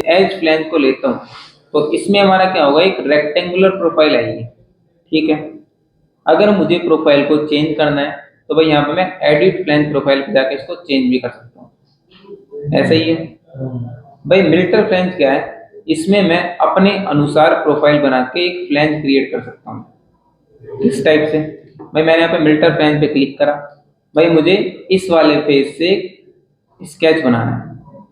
As flange को लेता हूँ तो इसमें हमारा क्या होगा, एक रेक्टेंगुलर प्रोफाइल आएगी। ठीक है, अगर मुझे प्रोफाइल को चेंज करना है तो भाई यहाँ पे मैं एडिट फ्लैंज प्रोफाइल पे जाके इसको चेंज भी कर सकता हूँ। ऐसा ही है भाई। मिल्टर फ्लैंज क्या है, इसमें मैं अपने अनुसार प्रोफाइल बना के एक फ्लैंज क्रिएट कर सकता हूँ इस टाइप से। भाई मैंने यहाँ पे मिल्टर फ्लैंज पे क्लिक करा, भाई मुझे इस वाले फेस से स्केच बनाना है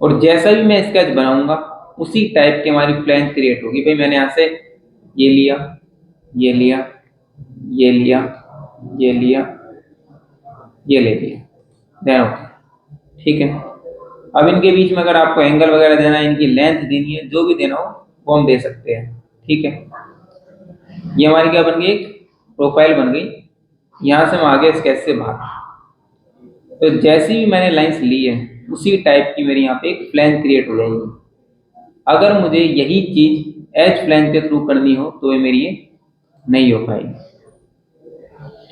और जैसा भी मैं स्केच बनाऊंगा उसी टाइप की हमारी फ्लैंज क्रिएट होगी। भाई मैंने यहाँ से ये लिया, ये लिया, ये लिया, ये लिया, ये ले लिया, देन ओके। ठीक है, अब इनके बीच में अगर आपको एंगल वगैरह देना है, इनकी लेंथ देनी है, जो भी देना हो वो हम दे सकते हैं। ठीक है, ये हमारी क्या बन गई, एक प्रोफाइल बन गई। यहाँ से हम आगे स्केच से बाहर, तो जैसी भी मैंने लाइंस ली है उसी टाइप की मेरी यहाँ पे एक फ्लैंज क्रिएट हो जाएगी। अगर मुझे यही चीज एज फ्लैंज के थ्रू करनी हो तो ये मेरी ये नहीं हो पाएगी।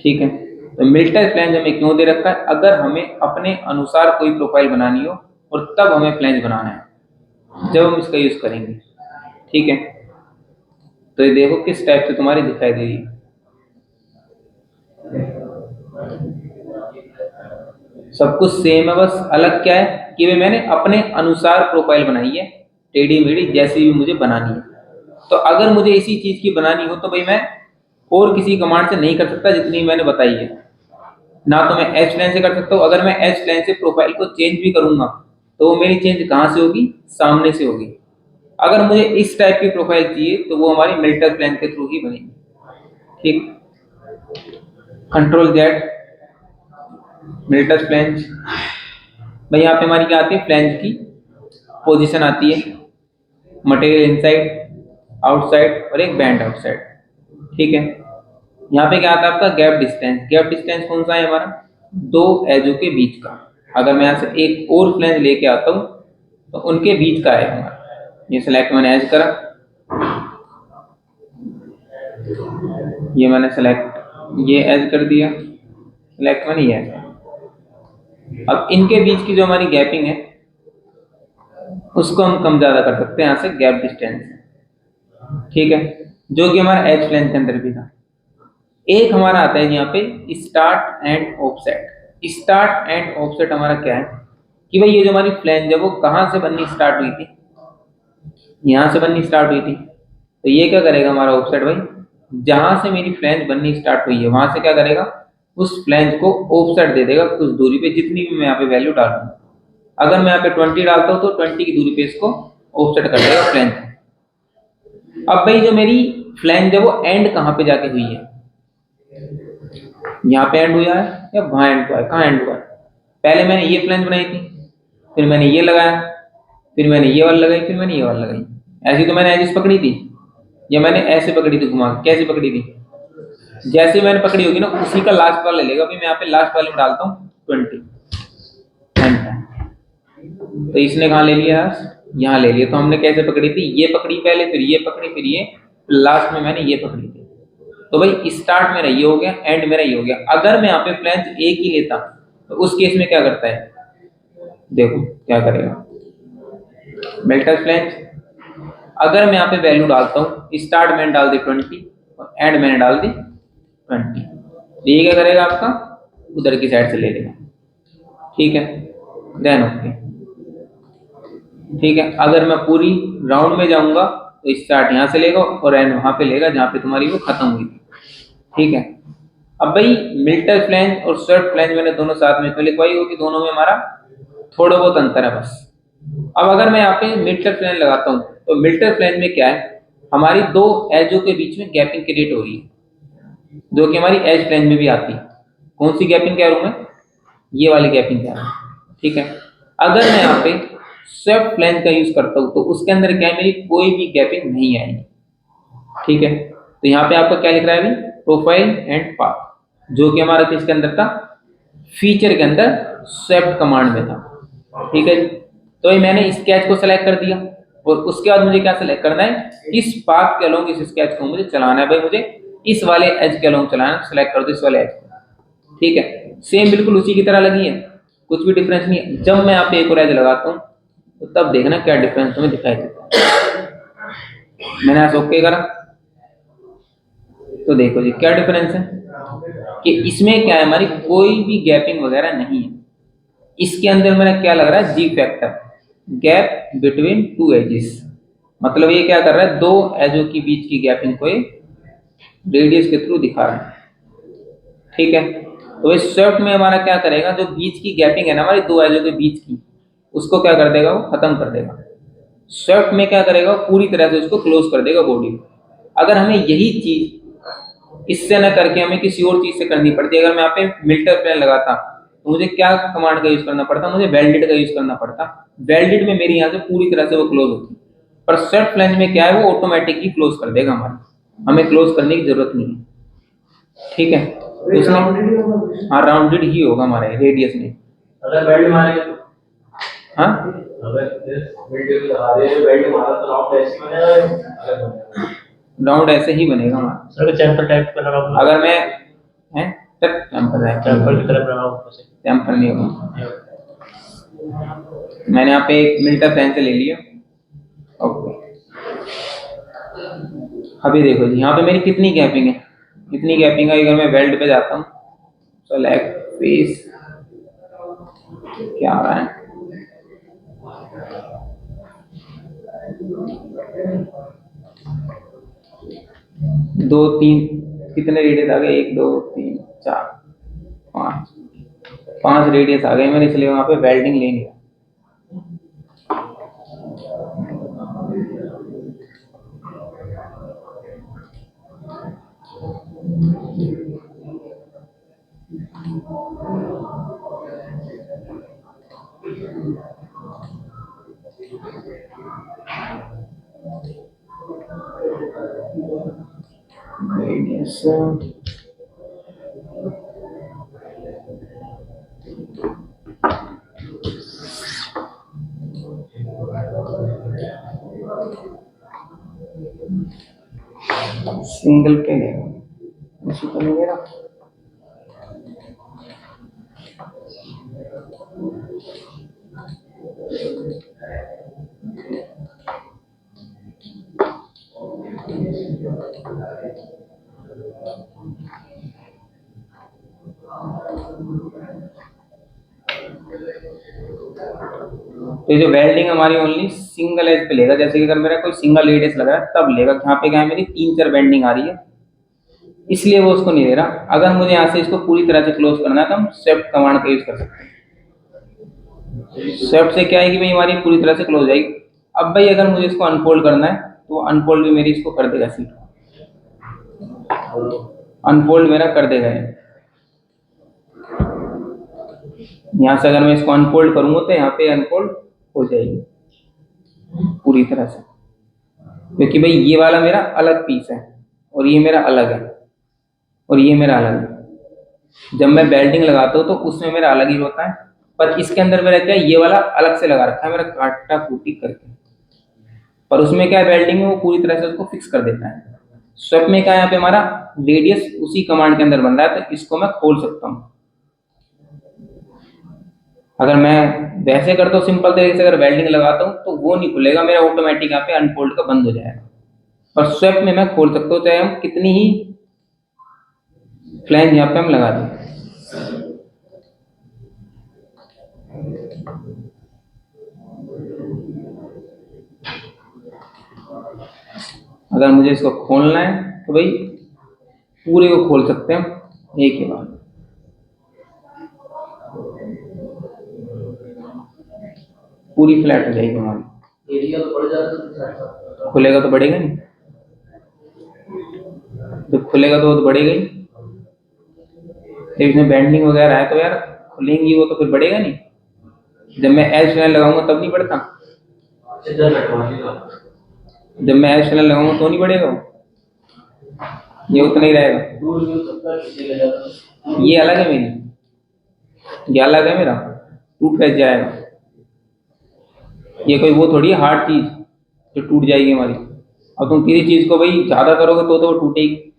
ठीक है, तो मिल्टर फ्लैंज हमें क्यों दे रखा है, अगर हमें अपने अनुसार कोई प्रोफाइल बनानी हो और तब हमें फ्लैंज बनाना है, जब हम इसका यूज करेंगे। ठीक है, तो ये देखो किस टाइप से तुम्हारी दिखाई दे रही है। सब कुछ सेम है, बस अलग क्या है कि भाई मैंने अपने अनुसार प्रोफाइल बनाई है, टेढ़ी मेढ़ी जैसी भी मुझे बनानी है। तो अगर मुझे इसी चीज की बनानी हो तो भाई मैं और किसी कमांड से नहीं कर सकता जितनी मैंने बताई है। ना तो मैं एच लाइन से कर सकता हूँ, अगर मैं एच लाइन से प्रोफाइल को चेंज भी करूंगा तो वो मेरी चेंज कहाँ से होगी, सामने से होगी। अगर मुझे इस टाइप की प्रोफाइल चाहिए तो वो हमारी मिल्टर फ्लैंज के थ्रू ही बनेगी। ठीक, कंट्रोल जेड मिल्टर फ्लैंज। भाई यहाँ पे हमारी क्या आती है, फ्लैंज की पोजीशन आती है, मटेरियल इनसाइड, आउटसाइड और एक बैंड आउटसाइड। ठीक है, यहाँ पे क्या आता है आपका गैप डिस्टेंस। गैप डिस्टेंस कौन सा है हमारा, दो एजों के बीच का। अगर मैं यहाँ से एक और फ्लैंज लेके आता हूँ तो उनके बीच का है हमारा। ये सेलेक्ट मैंने एज करा, ये मैंने सेलेक्ट ये एज कर दिया, सेलेक्ट मैंने ये एज। अब इनके बीच की जो हमारी गैपिंग है उसको हम कम ज्यादा कर सकते हैं यहाँ से गैप डिस्टेंस। ठीक है, जो कि हमारा एज फ्लैंज के अंदर भी था। एक हमारा आता है यहाँ पे start and offset. Start and offset हमारा क्या है कि भाई ये जो हमारी फ्लैंज है वो कहाँ से बननी स्टार्ट हुई थी, यहाँ से बननी स्टार्ट हुई थी। तो ये क्या करेगा हमारा ऑफसेट, भाई जहां से मेरी फ्लैंज बननी स्टार्ट हुई है वहां से क्या करेगा, उस फ्लैंज को ऑफसेट दे देगा कुछ दूरी पे, जितनी भी मैं यहाँ पे वैल्यू डालूँ। अगर मैं यहाँ पे 20 डालता हूँ तो 20 की दूरी पे इसको ऑफसेट कर देगा फ्लैंज। अब भाई जो मेरी फ्लैंज है वो एंड कहाँ पे जाके हुई है, यहाँ पे एंड हुआ है या वहां एंड हुआ है, कहाँ एंड हुआ है। पहले मैंने ये फ्लैंज बनाई थी, फिर मैंने ये लगाया, फिर मैंने ये वाली लगाई, फिर मैंने ये वाली लगाई। ऐसी तो मैंने एजिस पकड़ी थी, या मैंने ऐसे पकड़ी थी घुमा, कैसे पकड़ी थी, जैसे मैंने पकड़ी होगी ना उसी का लास्ट वाला लेगा। अभी मैं यहाँ पे लास्ट वाले में डालता हूँ 20, तो इसने कहाँ ले लिया, यहाँ ले लिया। तो हमने कैसे पकड़ी थी, ये पकड़ी पहले, फिर ये पकड़ी, फिर ये, लास्ट में मैंने ये पकड़ी थी। तो भाई स्टार्ट मेरा ये हो गया, एंड मेरा ये हो गया। अगर मैं यहाँ पे फ्लैंज एक ही लेता तो उस केस में क्या करता है, देखो क्या करेगा मिल्टर फ्लैंज। अगर मैं यहाँ पे वैल्यू डालता हूँ, स्टार्ट मैंने डाल दी 20 और एंड मैंने डाल दी 20, तो ये क्या करेगा आपका, उधर की साइड से ले लेगा। ठीक है, देन ओके। ठीक है, अगर मैं पूरी राउंड में जाऊंगा तो स्टार्ट यहाँ से लेगा और एंड वहां पे लेगा जहां पे तुम्हारी वो खत्म हुई थी। ठीक है, अब भाई मिल्टर फ्लैंज और स्वेप्ट फ्लैंज मैंने दोनों साथ में लिखवाई हो कि दोनों में हमारा थोड़ा बहुत अंतर है बस। अब अगर मैं यहाँ पे मिल्टर फ्लैंज लगाता हूँ तो मिल्टर फ्लैंज में क्या है, हमारी दो एजों के बीच में गैपिंग क्रिएट हो रही है, जो कि हमारी एज फ्लैंज में भी आती है। कौन सी गैपिंग कह रहा हूं मैं, ये वाली गैपिंग कह रहा हूं। ठीक है, अगर मैं यहाँ पे स्वेप्ट फ्लैंज का यूज करता हूँ तो उसके अंदर क्या है, मेरी कोई भी गैपिंग नहीं आएगी। ठीक है, तो यहाँ पे आपका क्या लिख रहा है अभी, प्रोफाइल एंड पाथ, जो कि हमारा किसके अंदर था, फीचर के अंदर स्वेप्ट कमांड में था। ठीक है, तो ये मैंने स्केच को सेलेक्ट कर दिया और उसके बाद मुझे क्या सेलेक्ट करना है, इस पाथ के अलोंग इस स्केच को मुझे चलाना है। भाई मुझे इस वाले एज के अलोंग चलाना है, सेलेक्ट कर दो इस वाले एज को। ठीक है, सेम बिल्कुल उसी की तरह लगी है, कुछ भी डिफरेंस नहीं है। जब मैं यहाँ पे एक और एज लगाता हूँ तो तब देखना क्या डिफरेंस तुम्हें दिखाई देता है। मैंने ऐसा ओके करा तो देखो जी क्या डिफरेंस है कि इसमें क्या है, हमारी कोई भी गैपिंग वगैरह नहीं है। इसके अंदर मेरा क्या लग रहा है, G factor, gap between two edges. मतलब ये क्या कर रहा है, दो एजो के बीच की गैपिंग को रेडियस के थ्रू दिखा रहा है। ठीक है, तो इस शर्ट में हमारा क्या करेगा, जो बीच की गैपिंग है ना हमारी दो एजो के बीच की, उसको क्या कर देगा, वो खत्म कर देगा। शर्ट में क्या करेगा, पूरी तरह से उसको क्लोज कर देगा बॉडी को। अगर हमें यही चीज इससे न करके हमें किसी और चीज से करनी पड़ती, अगर मैं यहाँ पे मिल्टर प्लेन लगाता तो मुझे क्या कमांड का यूज करना पड़ता, मुझे वेल्डेड का यूज करना पड़ता। वेल्डेड में मेरी यहाँ से पूरी तरह से वो क्लोज होती, पर शर्ट प्लेन में क्या है, वो ऑटोमेटिकली क्लोज कर देगा हमारा, हमें क्लोज करने की जरूरत नहीं है। ठीक है, तो इसमें हाँ राउंडेड ही होगा हमारा रेडियस में। अगर बेल्ट मारेगा तो हाँ अगर बेल्ट लगा दे तो बेल्ट मारा तो राउंड ऐसे बनेगा, अलग बनेगा। राउंड ऐसे ही बनेगा हमारा। सर चैंपर टाइप का लगा, अगर मैं है तब चैम्पर है, चैंपर की तरफ लगा ऊपर से, चैम्पर नहीं होगा। मैंने यहाँ पे एक मिल्टर पेन से ले लिया। ओके, अभी देखो जी यहाँ पे मेरी कितनी गैपिंग है, कितनी गैपिंग है। अगर मैं वेल्ड पे जाता हूँ, सेलेक्ट फेस, क्या आ रहा है, दो तीन, कितने रेडियस आ गए, एक दो तीन चार पाँच, पांच रेडियस आ गए मेरे, इसलिए वहां पे वेल्डिंग ले लिया। रेडियस सिंगल पे लेगा, इसी को नहीं लेगा। तो ये जो वेल्डिंग हमारी ओनली सिंगल एज पे लेगा, जैसे कि अगर मेरा कोई सिंगल रेडियस लगा है तब लेगा। यहाँ पे क्या है, मेरी तीन चार बेंडिंग आ रही है, इसलिए वो उसको नहीं दे रहा। अगर मुझे यहाँ से इसको पूरी तरह से क्लोज करना है तो हम स्वेप्ट कमांड का यूज कर सकते हैं। स्वेप्ट से क्या है कि भाई हमारी पूरी तरह से क्लोज हो जाएगी। अब भाई अगर मुझे इसको अनफोल्ड करना है तो अनफोल्ड भी मेरी इसको कर देगा, सीट अनफोल्ड मेरा कर देगा। यहाँ से अगर मैं इसको अनफोल्ड करूंगा तो यहाँ पे अनफोल्ड हो जाएगी पूरी तरह से, क्योंकि भाई ये वाला मेरा अलग पीस है और ये मेरा अलग है और ये मेरा अलग है। जब मैं बेल्टिंग लगाता हूँ तो उसमें मेरा अलग ही होता है, पर इसके अंदर मेरा क्या है, ये वाला अलग से लगा रखा है मेरा काटा कूटी करके, पर उसमें क्या है, बेल्टिंग में वो पूरी तरह से उसको फिक्स कर देता है। स्वेप में क्या है, यहाँ पे हमारा रेडियस उसी कमांड के अंदर बन रहा है, तो इसको मैं खोल सकता हूँ। अगर मैं वैसे करता हूँ सिंपल तरीके से, अगर वेल्डिंग लगाता हूँ तो वो नहीं खुलेगा मेरा, ऑटोमेटिक यहाँ पे अनफोल्ड का बंद हो जाएगा। पर स्वेप में मैं खोल सकता हूँ, चाहे हम कितनी ही फ्लैंज यहाँ पे हम लगा दें। अगर मुझे इसको खोलना है तो भाई पूरे को खोल सकते हैं हम एक ही बार। पूरी फ्लैट हो जाएगी हमारी। एरिया तो बढ़ जाता है, खुलेगा तो बढ़ेगा नहीं, जब खुलेगा तो वो तो बढ़ेगा ही। जब इसमें बैंडिंग वगैरह है तो यार खुलेंगी वो, तो फिर बढ़ेगा नहीं। जब मैं एल चैनल लगाऊंगा तब नहीं बढ़ता, जब मैं एल चैनल लगाऊंगा तो नहीं बढ़ेगा वो, ये उतना ही रहेगा। ये अलग है मेरी, ये अलग है मेरा, टूट कैसे जाएगा। ये कोई वो थोड़ी हार्ड चीज जो टूट जाएगी हमारी। अब तुम किसी चीज को भाई ज्यादा करोगे तो वो टूटेगी।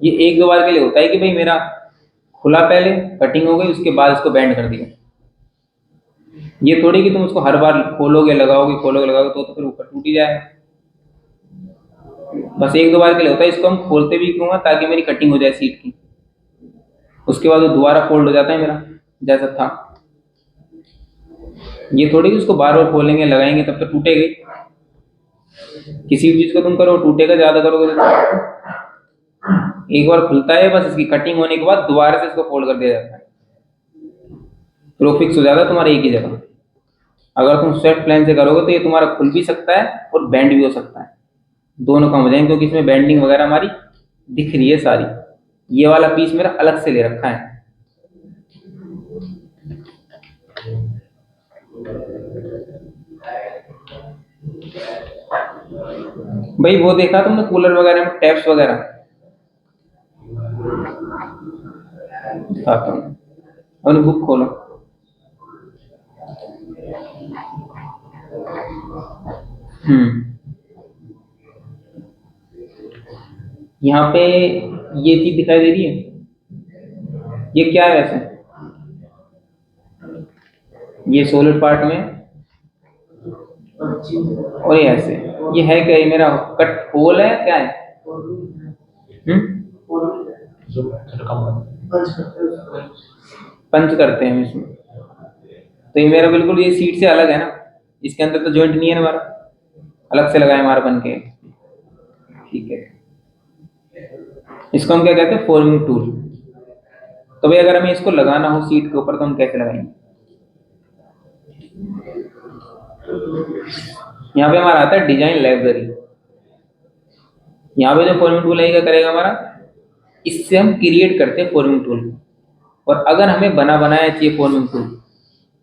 ये एक दो बार के लिए होता है कि भाई मेरा खुला, पहले कटिंग हो गई उसके बाद इसको बैंड कर दिया। ये थोड़ी कि तुम उसको हर बार खोलोगे लगाओगे तो फिर ऊपर टूट ही जाएगा। बस एक दो बार के लिए होता है, इसको हम खोलते भी क्यों है, ताकि मेरी कटिंग हो जाए सीट की, उसके बाद वो दोबारा फोल्ड हो जाता है मेरा जैसा था। ये थोड़ी कि उसको बार बार खोलेंगे लगाएंगे तब तो टूटेगी। किसी भी चीज को तुम करो टूटेगा, ज्यादा करोगे तो एक बार खुलता है, बस इसकी कटिंग होने के बाद दोबारा से इसको फोल्ड कर दिया जाता है, फिर वो फिक्स हो जाता है तुम्हारे एक ही जगह। अगर तुम स्वेप्ट प्लान से करोगे तो ये तुम्हारा खुल भी सकता है और बेंड भी हो सकता है, दोनों काम हो जाएंगे, क्योंकि इसमें बेंडिंग वगैरह हमारी दिख रही है सारी। ये वाला पीस मेरा अलग से ले रखा है। भाई वो देखा तुमने कूलर वगैरह में टैप्स वगैरह, दिखाता हूँ, अपनी बुक खोलो। यहाँ पे ये चीज दिखाई दे रही है, ये क्या है वैसे, ये सोलिड पार्ट में, और ये ऐसे, ये है क्या, ये मेरा कट होल है क्या है? हम्म, पंच करते हैं हम इसमें, तो ये मेरा बिल्कुल ये सीट से अलग है ना, इसके अंदर तो जॉइंट नहीं है हमारा, अलग से लगा है हमारा बन के। ठीक है, इसको हम क्या कहते हैं, फॉर्मिंग टूल। तो भाई अगर हमें इसको लगाना हो सीट के ऊपर तो हम कैसे लगाएंगे? यहाँ पे हमारा आता है डिजाइन लाइब्रेरी। यहाँ पे जो फॉर्मिंग टूल है क्या करेगा हमारा, इससे हम क्रिएट करते हैं फॉर्मिंग टूल, और अगर हमें बना बनाया चाहिए फॉर्मिंग टूल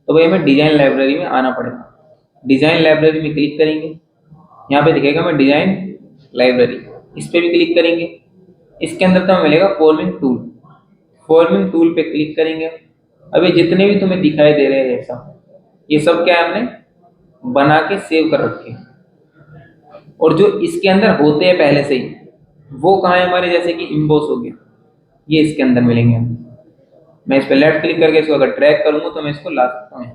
तो भाई हमें डिजाइन लाइब्रेरी में आना पड़ेगा। डिजाइन लाइब्रेरी में क्लिक करेंगे, यहाँ पे दिखेगा हमें डिजाइन लाइब्रेरी, इस पे भी क्लिक करेंगे, इसके अंदर तो हमें मिलेगा फॉर्मिंग टूल। फॉर्मिंग टूल पे क्लिक करेंगे। अभी जितने भी तुम्हें दिखाई दे रहे हैं ऐसा, ये सब क्या है, हमने बना के सेव कर रखे हैं। और जो इसके अंदर होते हैं पहले से ही, वो कहाँ है हमारे, जैसे कि इम्बोस हो गया, ये इसके अंदर मिलेंगे हमें। मैं इस पर लेफ्ट क्लिक करके इसको अगर ड्रैग करूंगा तो मैं इसको ला सकता हूँ।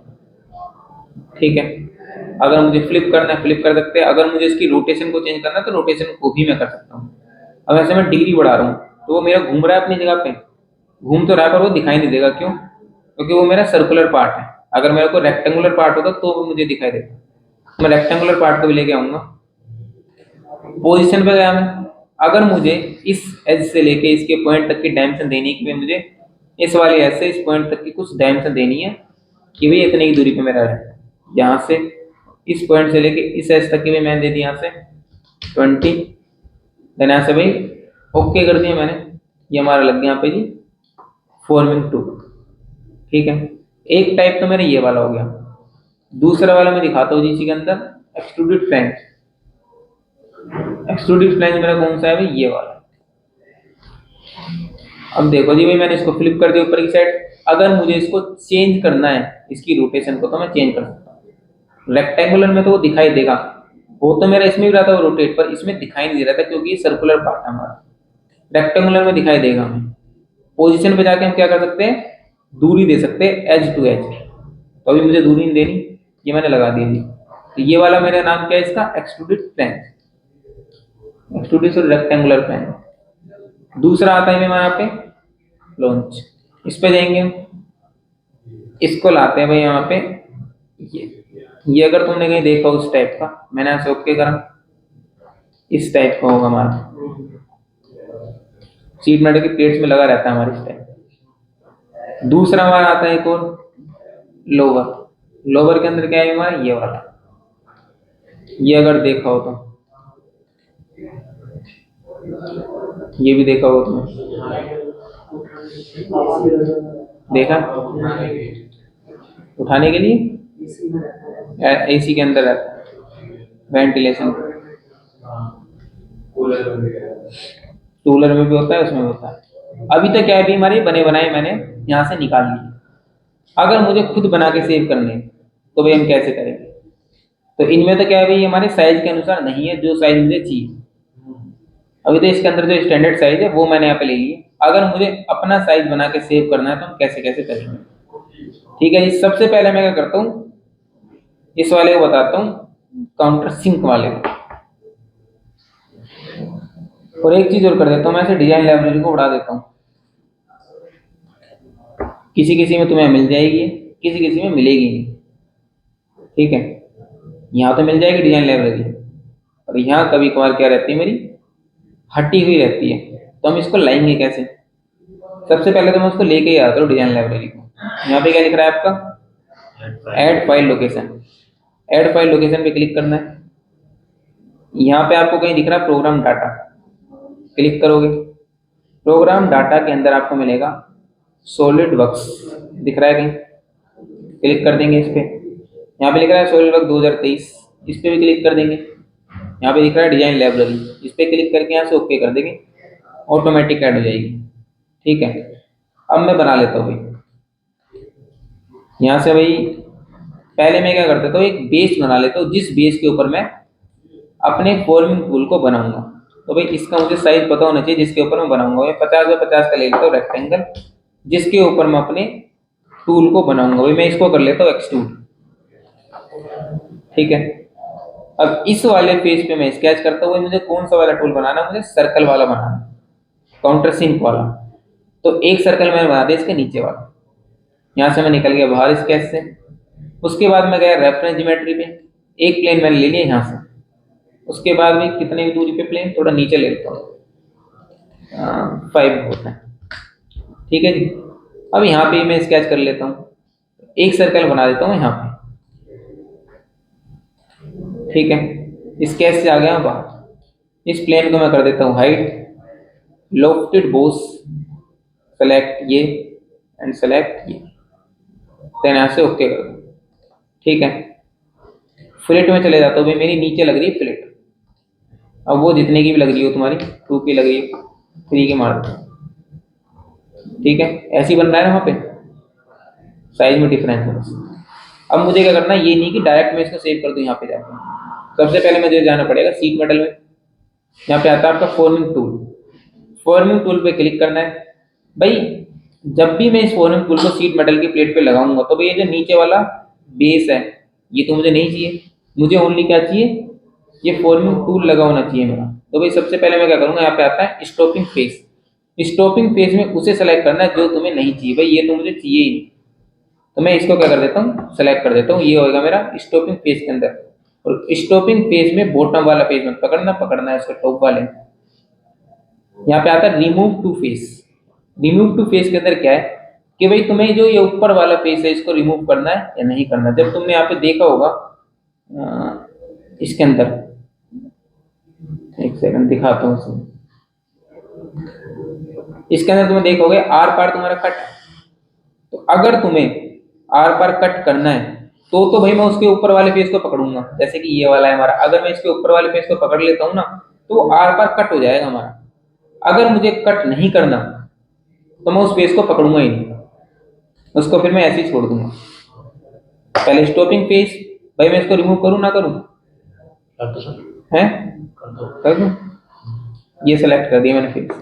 ठीक है, अगर मुझे फ्लिप करना है फ्लिप कर सकते हैं, अगर मुझे इसकी रोटेशन को चेंज करना है तो रोटेशन को भी मैं कर सकता हूँ। अब ऐसे मैं डिग्री बढ़ा रहा हूँ तो वो मेरा घूम रहा है अपनी जगह पे, घूम तो रहा है पर वो दिखाई नहीं देगा, क्यों? क्योंकि वो मेरा सर्कुलर पार्ट है। अगर मेरे को रेक्टेंगुलर पार्ट होता तो वो मुझे दिखाई देता। मैं रेक्टेंगुलर पार्ट को भी लेके आऊंगा, पोजीशन पे गया मैं। अगर मुझे इस एज से लेके इसके पॉइंट तक की डायमेंशन देनी है, कि मुझे इस वाली एज से इस पॉइंट तक की कुछ डायमेंशन देनी है, कि भाई इतने की दूरी पे मेरा है, यहाँ से इस पॉइंट से लेके इस एज तक की भी मैंने दे दी यहाँ से 20, देन यहाँ से भाई ओके कर दिया मैंने, ये हमारा लग गया यहाँ पे जी फॉर्मिंग टूल। ठीक है, एक टाइप तो मेरा ये वाला हो गया। दूसरा वाला मैं दिखाता हूँ जी, इसी के अंदर एक्सट्रूडेड फ्लैंज। एक्सट्रूडेड फ्लैंज मेरा कौन सा है भाई, ये वाला। अब देखो जी भाई, मैंने इसको फ्लिप कर दिया ऊपर की साइड। अगर मुझे इसको चेंज करना है इसकी रोटेशन को, तो मैं चेंज कर सकता हूँ। रेक्टेंगुलर में तो वो दिखाई देगा, वो तो मेरा इसमें भी रहा था वो रोटेट, पर इसमें दिखाई नहीं दे रहा था क्योंकि ये सर्कुलर पार्ट है हमारा। रेक्टेंगुलर में दिखाई देगा हमें। पोजीशन पे जाके हम क्या कर सकते हैं, दूरी दे सकते हैं एज टू एज। तो अभी मुझे दूरी नहीं देनी, ये मैंने लगा दी थी। तो ये वाला मेरा नाम क्या है इसका, extruded flange, extruded rectangular flange. दूसरा आता है हमारे यहाँ पे लॉन्च, इस पे देंगे, इसको लाते हैं भाई यहाँ पे। ये अगर तुमने कहीं देखा उस टाइप का, मैंने ऐसे ओके करा, इस टाइप का होगा हमारा, सीट मेटल की प्लेट्स में लगा रहता है हमारे इस टाइप। दूसरा हमारा आता है एक और लोवर। लोवर के अंदर क्या है हमारा, ये वाला, ये अगर देखा हो तो, ये भी देखा हो तुमने, देखा? उठाने के लिए एसी के अंदर रहता है, वेंटिलेशन। कूलर में भी होता है, उसमें भी होता है। अभी तक क्या है भी हमारे बने बनाए मैंने यहाँ से निकाल लिए। अगर मुझे खुद बना के सेव करने तो भाई हम कैसे करेंगे? तो इनमें तो क्या है भाई, हमारे साइज के अनुसार नहीं है जो साइज मुझे चाहिए। अभी तो इसके अंदर जो स्टैंडर्ड साइज है वो मैंने यहाँ पे ले लिया। अगर मुझे अपना साइज बना के सेव करना है तो हम कैसे कैसे करेंगे? ठीक है जी, सबसे पहले मैं क्या करता हूँ, इस वाले को बताता हूँ काउंटर सिंक वाले को। और एक चीज और कर देता हूँ, मैं इसे डिजाइन लाइब्रेरी को उड़ा देता हूँ। किसी किसी में तुम्हें मिल जाएगी, किसी किसी में मिलेगी नहीं, ठीक है। यहाँ तो मिल जाएगी डिजाइन लाइब्रेरी, और यहाँ कभी कभार क्या रहती है मेरी, हटी हुई रहती है। तो हम इसको लाएंगे कैसे? सबसे पहले तो मैं उसको लेके ही आता हूँ डिजाइन लाइब्रेरी को। यहाँ पे क्या लिख रहा है आपका, add file location. Add file location पे क्लिक करना है। यहाँ पे आपको कहीं दिख रहा है प्रोग्राम डाटा, क्लिक करोगे। प्रोग्राम डाटा के अंदर आपको मिलेगा सॉलिड वर्क्स, दिख रहा है कहीं, क्लिक कर देंगे इस पे। यहाँ पे लिख रहा है सॉलिड वर्क 2023, इस पे भी क्लिक कर देंगे। यहाँ पे दिख रहा है डिजाइन लाइब्रेरी, इस पे क्लिक करके यहाँ से ओके कर देंगे, ऑटोमेटिक ऐड हो जाएगी, ठीक है। अब मैं बना लेता हूँ भाई, यहाँ से भाई पहले मैं क्या करता हूँ, एक बेस बना लेता हूँ, जिस बेस के ऊपर मैं अपने फॉर्मिंग टूल को बनाऊंगा। तो भाई इसका मुझे साइज पता होना चाहिए जिसके ऊपर मैं बनाऊंगा। मैं 50x50 का ले लेता हूँ रेक्टेंगल, जिसके ऊपर मैं अपने टूल को बनाऊंगा। भाई मैं इसको कर लेता हूँ एक्सट्रूड, ठीक है। अब इस वाले पेज पे मैं स्केच करता हूँ, मुझे कौन सा वाला टूल बनाना है, मुझे सर्कल वाला बनाना है, काउंटर सिंक वाला। तो एक सर्कल मैंने बना दिया इसके नीचे वाला, यहाँ से मैं निकल गया बाहर स्केच से। उसके बाद मैं गया रेफरेंस ज्योमेट्री पे, एक प्लेन मैंने ले लिया यहाँ से। उसके बाद में कितने की दूरी पे प्लेन, थोड़ा नीचे ले लेता हूँ, 5 होता है, ठीक है जी। अब यहाँ पे मैं स्केच कर लेता हूँ, एक सर्कल बना देता हूँ यहाँ पे, ठीक है। स्केच से आ गया बाहर। इस प्लेन को मैं कर देता हूँ हाइट, लोफ्टेड बोस, सेलेक्ट ये एंड सेलेक्ट ये, देन यहाँ से ओके कर दो, ठीक है। फिलेट में चले जाता हूँ, भाई मेरी नीचे लग रही है फिलेट। अब वो जितने की भी लग रही हो, तुम्हारी 2 की लग रही हो, 3 की मार दो, ठीक है। ऐसे ही बन रहा है ना, वहाँ पे साइज में डिफरेंस है बस। अब मुझे क्या करना है, ये नहीं कि डायरेक्ट मैं इसको सेव कर दूं यहाँ पे जाकर। सबसे पहले मुझे जाना पड़ेगा सीट मेटल में, यहाँ पे आता है आपका फॉर्मिंग टूल। फॉर्मिंग टूल पे क्लिक करना है। भाई जब भी मैं इस फॉर्मिंग टूल को सीट मेटल की प्लेट पे लगाऊंगा, तो भाई ये जो नीचे वाला बेस है, ये तो मुझे नहीं चाहिए। मुझे ओनली क्या चाहिए, ये फॉर्मिंग टूल लगा होना चाहिए मेरा। तो भाई सबसे पहले मैं क्या करूंगा, यहाँ पे आता है स्टॉपिंग फेस। स्टॉपिंग फेस में उसे सेलेक्ट करना है जो तुम्हें नहीं चाहिए। भाई ये तो मुझे चाहिए ही नहीं, तो मैं इसको क्या कर देता हूँ, सेलेक्ट कर देता हूँ। ये होगा मेरा स्टॉपिंग फेस के अंदर। और स्टॉपिंग फेस में बॉटम वाला फेस मत पकड़ना, पकड़ना है उसके टॉप वाले। यहाँ पे आता है remove to face. Remove to face के अंदर क्या है कि भाई तुम्हें जो ये ऊपर वाला फेस है, इसको रिमूव करना है या नहीं करना। जब तुमने यहाँ पे देखा होगा इसके अंदर, एक सेकंड दिखाता हूँ इसमें। इसके अंदर तुम्हें देखोगे आर पार तुम्हारा कट है। तो अगर तुम्हें आर पार कट करना है, तो भाई मैं उसके ऊपर वाले फेस को पकड़ूंगा। जैसे कि ये वाला है हमारा, अगर मैं इसके ऊपर वाले फेस को पकड़ लेता हूँ ना, तो वो आर पार कट हो जाएगा हमारा। अगर मुझे कट नहीं करना, तो मैं उस फेस को पकड़ूंगा ही नहीं, उसको फिर मैं ऐसे ही छोड़ दूंगा। पहले स्टॉपिंग फेस, भाई मैं इसको रिमूव करूँ ना करूँ, कर दो सर, है कर कर दूँ। ये सेलेक्ट कर दिया मैंने फेस,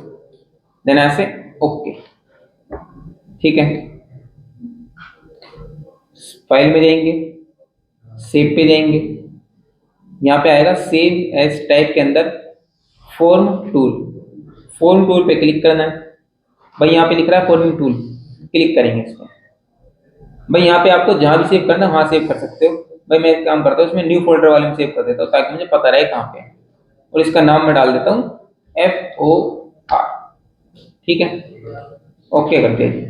देन ऐसे ओके, ठीक है। फाइल में जाएंगे, सेव पे जाएंगे, यहाँ पे आएगा सेव एज टाइप के अंदर फॉर्म टूल। फॉर्म टूल पे क्लिक करना है। भाई यहाँ पे लिख रहा है फॉर्मिंग टूल, क्लिक करेंगे इस पर। भाई यहाँ पे आपको जहाँ भी सेव करना है वहाँ सेव कर सकते हो। भाई मैं एक काम करता हूँ, इसमें न्यू फोल्डर वाले में सेव कर देता हूँ, ताकि मुझे पता रहे कहाँ पे है। और इसका नाम मैं डाल देता हूँ FOR, ठीक है। ओके कर दिया।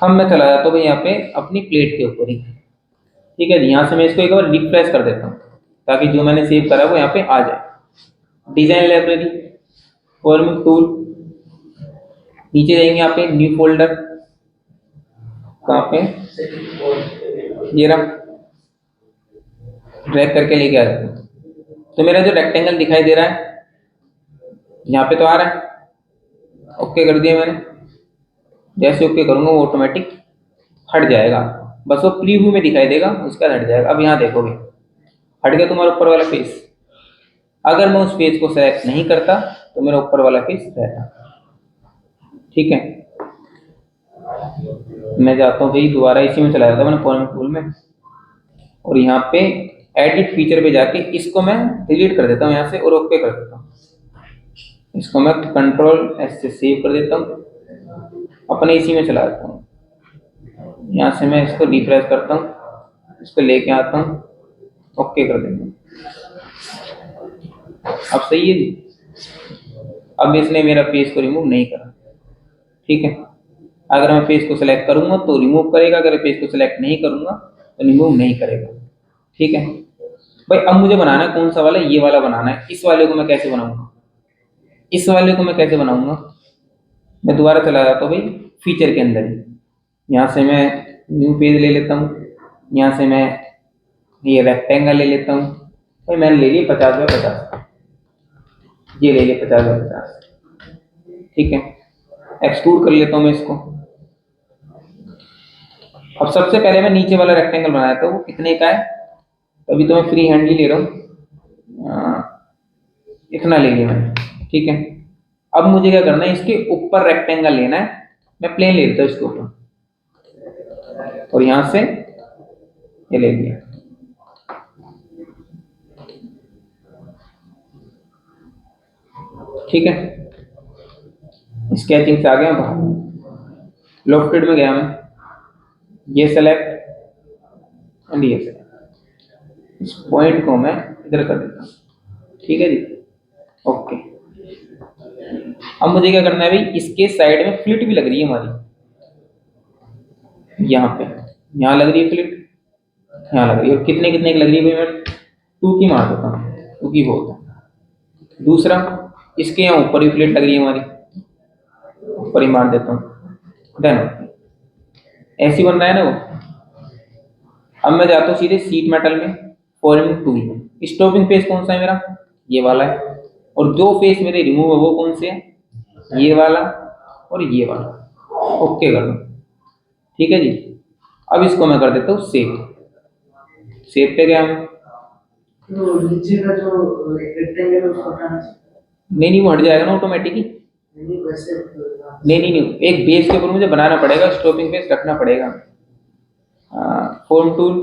अब मैं चला जाता हूँ भाई यहाँ पे अपनी प्लेट के ऊपर ही, ठीक है जी। यहाँ से मैं इसको एक बार रिफ्रेश कर देता हूँ, ताकि जो मैंने सेव करा है वो यहाँ पे आ जाए। डिजाइन लाइब्रेरी, फॉर्मिंग टूल, नीचे जाएंगे यहाँ पे न्यू फोल्डर, कहाँ पे ये रहा, ड्रैग करके लेके आ जाता हूँ। तो मेरा जो रेक्टेंगल दिखाई दे रहा है यहाँ पे तो आ रहा है, ओके कर दिया मैंने। जैसे ओके करूंगा वो ऑटोमेटिक हट जाएगा, बस वो प्रीव्यू में दिखाई देगा, उसका हट जाएगा। अब यहाँ देखोगे हट गया तुम्हारा ऊपर वाला फेस। अगर मैं उस फेस को सेलेक्ट नहीं करता, तो मेरा ऊपर वाला फेस रहता, ठीक है। मैं जाता हूँ भाई दोबारा इसी में चला जाता हूँ मैंने फॉर्मिंग टूल में। और यहाँ पे एडिट फीचर पे जाके इसको मैं डिलीट कर देता हूँ यहाँ से और ओके कर देता हूँ। इसको मैं कंट्रोल एस से सेव कर देता हूँ, अपने इसी में चला देता हूँ। यहाँ से मैं इसको रिफ्रेश करता हूँ, इसको लेके आता हूँ, ओके कर देता हूँ। अब सही है जी। अब इसने मेरा फेस को रिमूव नहीं करा, ठीक है। अगर मैं फेस को सिलेक्ट करूंगा तो रिमूव करेगा, अगर फेस को सिलेक्ट नहीं करूंगा तो रिमूव नहीं करेगा, ठीक है भाई। अब मुझे बनाना है कौन सा वाला, ये वाला बनाना है। इस वाले को मैं कैसे बनाऊंगा, इस वाले को मैं कैसे बनाऊंगा, मैं दोबारा चला जाता हूँ भाई फीचर के अंदर ही। यहाँ से मैं न्यू पेज ले लेता हूँ, यहाँ से मैं ये रेक्टेंगल ले लेता हूँ भाई। मैंने ले लिया 50x50, ये ले लिया 50x50, ठीक है। एक्सट्रूड कर लेता हूँ मैं इसको। अब सबसे पहले मैं नीचे वाला रेक्टेंगल बनाया था, वो कितने का है, अभी तो मैं फ्री हैंड ही ले रहा हूँ, इतना ले लिया मैंने, ठीक है। अब मुझे क्या करना है, इसके ऊपर रेक्टेंगल लेना है। मैं प्लेन ले लेता हूँ इसके ऊपर और यहां से ये ले लिया, ठीक है। स्केचिंग से आ गया बाहर, लॉफ्टेड में गया मैं, ये सेलेक्ट एंड ये सेलेक्ट, इस पॉइंट को मैं इधर कर देता हूँ, ठीक है जी, ओके। अब मुझे क्या करना है भाई, इसके साइड में फ्लिट भी लग रही है हमारी, यहाँ पे, यहाँ लग रही है फ्लिट, यहाँ लग रही है। और कितने कितने की लग रही है भाई, मैं 2 की मार देता हूँ, 2 की बहुत है। दूसरा, इसके यहाँ ऊपर भी फ्लिट लग रही है हमारी, ऊपर ही मार देता हूँ, देन ऐसी बन रहा है ना वो। अब मैं जाता हूँ सीधे सीट मेटल में, फॉर्मिंग टूल में। स्टॉपिंग फेस कौन सा है मेरा, ये वाला है। और दो फेस मेरे रिमूव है, वो कौन से है, ये वाला और ये वाला, ओके कर दो, ठीक है जी। अब इसको मैं कर देता हूँ सेव, सेव पे गया मैं, तो नीचे का जो रेक्टेंगल है उसको हटाना चाहिए। नहीं वो हट जाएगा ना ऑटोमेटिक ही। नहीं वैसे नहीं, एक बेस के ऊपर मुझे बनाना पड़ेगा, स्टॉपिंग बेस रखना पड़ेगा। Form tool,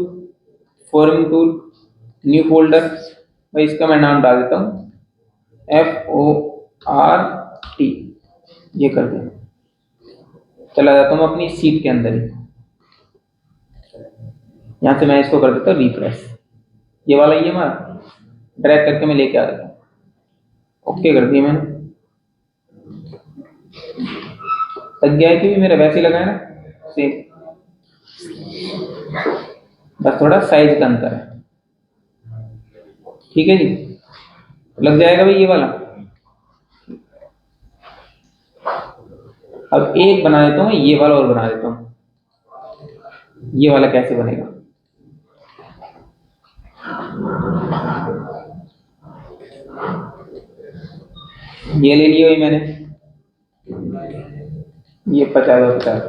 forming tool, new folder, भाई इसका मैं नाम डाल देता हूँ FORT, ये कर दिया। चला जाता हूँ अपनी सीट के अंदर ही, यहाँ से मैं इसको कर देता हूँ रिफ्रेश, ये वाला ये हमारा ड्रैग करके मैं लेके आ देता हूँ, ओके कर दिया मैंने। लग गया है कि मेरा वैसे ही लगा है ना सेम, बस थोड़ा साइज का अंतर है, ठीक है जी। लग जाएगा भाई ये वाला। अब एक बना देता हूँ, ये वाला और बना देता हूँ। ये वाला कैसे बनेगा, ये ले लिया भाई मैंने, ये 50x50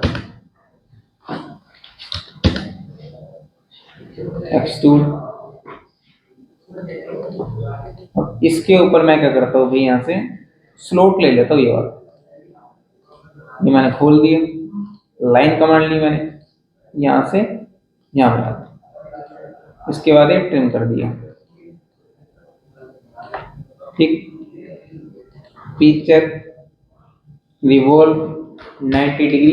एक्सट्रूड। अब इसके ऊपर मैं क्या करता हूँ भाई, यहाँ से स्लोट ले लेता हूँ, ये वाला, ये मैंने खोल दिया, लाइन कमांड ली मैंने, यहाँ से यहाँ बना दिया, इसके बाद ये ट्रिम कर दिया, ठीक। पिक्चर रिवॉल्व 90 डिग्री,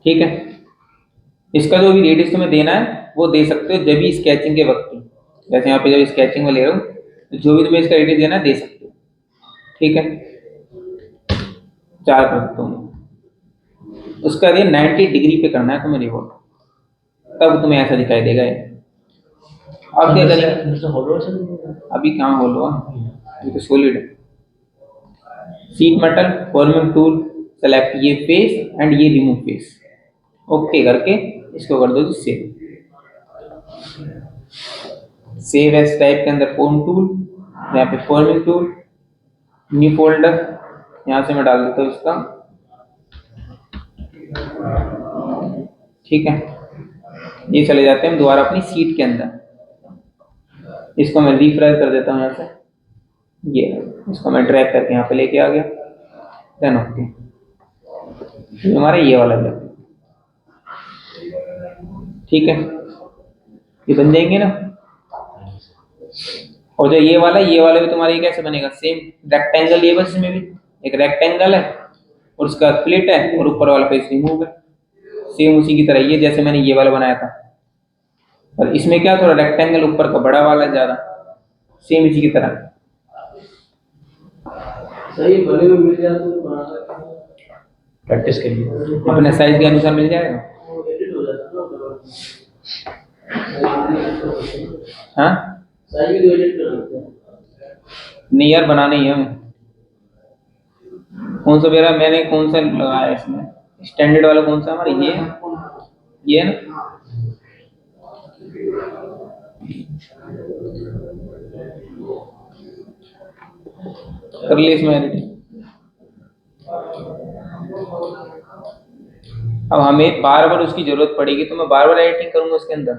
ठीक है। इसका जो भी रेडियस तुम्हें देना है वो दे सकते हो, जब भी स्केचिंग के वक्त, जैसे यहाँ पे जब स्केचिंग में ले रहा हूँ तो जो भी तुम्हें इसका रेडियस देना है दे सकते हो, ठीक है। 4 कर देता हूँ, उसका ये 90 डिग्री पे करना है तुम्हें रिवॉल्व, तब तुम्हें ऐसा दिखाई देगा ये। अब क्या करेंगे, अभी काम बोल रहा हूँ, ये तो सॉलिड है। Seat metal, forming tool, select ये फेस एंड ये रिमूव फेस, ओके करके इसको कर दो सेव। सेव एज टाइप के अंदर फॉर्म टूल, यहाँ पे फॉर्मिंग टूल, न्यू फोल्डर, यहाँ से मैं डाल देता हूँ इसका, ठीक है। ये चले जाते हैं हम दोबारा अपनी सीट के अंदर, इसको मैं रिफ्रेश कर देता हूँ यहाँ से, ये इसको मैं ड्रैग करके यहाँ पे लेके आ गया, देन ओके, हमारा ये वाला भी, ठीक है, ये बन जाएंगे ना। और जो ये वाला भी तुम्हारा ये कैसे बनेगा, सेम रेक्टेंगल, ये बस इसमें भी एक रेक्टेंगल है और उसका प्लेट है और ऊपर वाला फेस रिमूव है, सेम उसी की तरह ये जैसे मैंने ये वाला बनाया था। और इसमें क्या थोड़ा रेक्टेंगल ऊपर का बड़ा वाला ज्यादा, सेम इसी की तरह। सही बने हुए मिल जाए तो बना सकते हैं प्रैक्टिस के लिए। अपने साइज के अनुसार मिल जाएगा। वो एडिट हो जाता है ना, हाँ सही भी एडिट कर सकते हैं। नहीं यार, बनाना ही है हमें। कौन सा मेरा, मैंने कौन सा लगाया है इसमें, स्टैंडर्ड वाला कौन सा हमारा, ये है ना। कर ली इसमें एडिटिंग। अब हमें बार बार उसकी जरूरत पड़ेगी तो मैं बार बार एडिटिंग करूंगा उसके अंदर।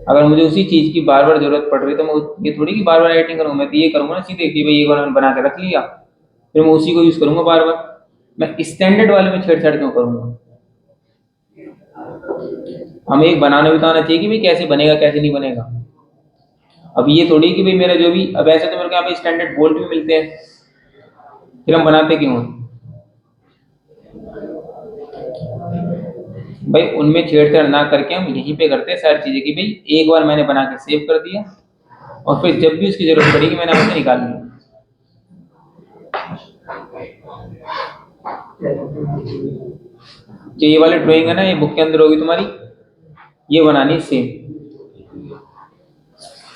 अगर मुझे उसी चीज की बार बार जरूरत पड़ रही तो मैं ये थोड़ी कि बार बार एडिटिंग करूंगा। मैं तो ये करूंगा ना सीधे कि भाई एक बार मैंने बना के रख लिया, फिर मैं उसी को यूज करूंगा बार बार। मैं स्टैंडर्ड वाले में छेड़छाड़ क्यों करूंगा। हमें एक बनाना भी तो आना चाहिए कि भाई कैसे बनेगा कैसे नहीं बनेगा। अब ये थोड़ी कि भाई मेरा जो भी, अब ऐसे तो मेरे को यहाँ पे स्टैंडर्ड बोल्ट भी मिलते हैं, फिर हम बनाते क्यों हैं भाई। उनमें छेड़छाड़ ना करके हम यहीं पे करते हैं सारी चीजें कि भाई एक बार मैंने बना के सेव कर दिया और फिर जब भी उसकी जरूरत पड़ेगी मैंने आपसे निकाल लिया। जो ये वाली ड्राइंग है ना, ये बुक के अंदर होगी तुम्हारी, ये बनानी सेम।